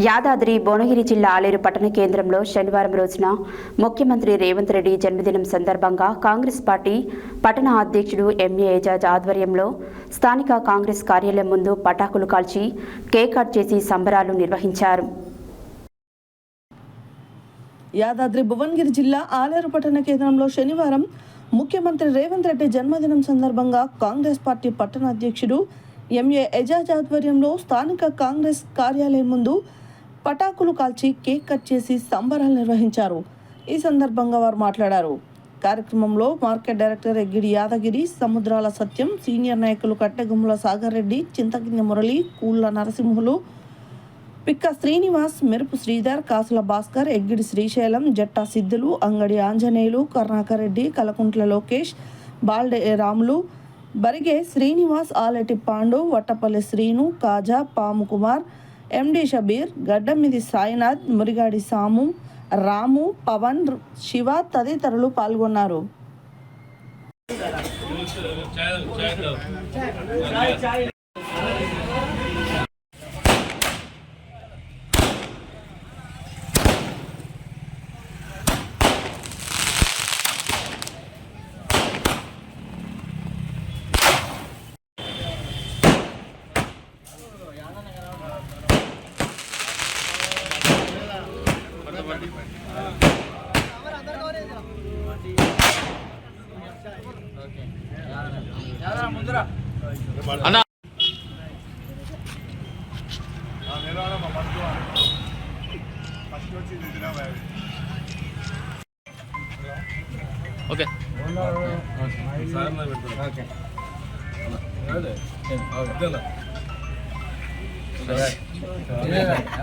యాదాద్రి భువనగిరి జిల్లా ఆలేరు పట్టణ కేంద్రంలో శనివారం రోజున ముఖ్యమంత్రి రేవంత్ రెడ్డి జన్మదినం సందర్భంగా కాంగ్రెస్ పార్టీ పట్టణ అధ్యక్షుడు ఎంఏ ఏజాజ్ ఆధ్వర్యంలో స్థానిక కాంగ్రెస్ కార్యాలయం ముందు పటాకులు కాల్చి కేక్ కట్ చేసి సంబరాలు నిర్వహించారు. యాదాద్రి భువనగిరి జిల్లా ఆలేరు పట్టణ కేంద్రంలో శనివారం ముఖ్యమంత్రి రేవంత్ రెడ్డి జన్మదినం సందర్భంగా కాంగ్రెస్ పార్టీ పట్టణ అధ్యక్షుడు ఎంఏ ఏజాజ్ ఆధ్వర్యంలో స్థానిక కాంగ్రెస్ కార్యాలయం ముందు పటాకులు కాల్చి కేక్ కట్ చేసి సంబరాలు నిర్వహించారు. ఈ సందర్భంగా వారు మాట్లాడారు. కార్యక్రమంలో మార్కెట్ డైరెక్టర్ ఎగ్గిడి యాదగిరి, సముద్రాల సత్యం, సీనియర్ నాయకులు కట్టెగుమ్మల సాగర్ రెడ్డి, చింతకింది మురళి, కూళ్ళ నరసింహులు, పిక్క శ్రీనివాస్, మెరుపు శ్రీధర్, కాసుల భాస్కర్, ఎగ్గిడి శ్రీశైలం, జట్టా సిద్ధులు, అంగడి ఆంజనేయులు, కరుణాకర్ రెడ్డి, కలకుంట్ల లోకేష్, బాల్డే రాములు, బరిగే శ్రీనివాస్, ఆలెటి పాండు, వట్టపల్లి శ్రీను, కాజా, పాము కుమార్, ఎండి షబీర్, గడ్డమిది సాయినాథ్, మురిగాడి సాము, రాము, పవన్, శివ తదితరులు పాల్గొన్నారు.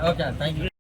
Okay, thank you.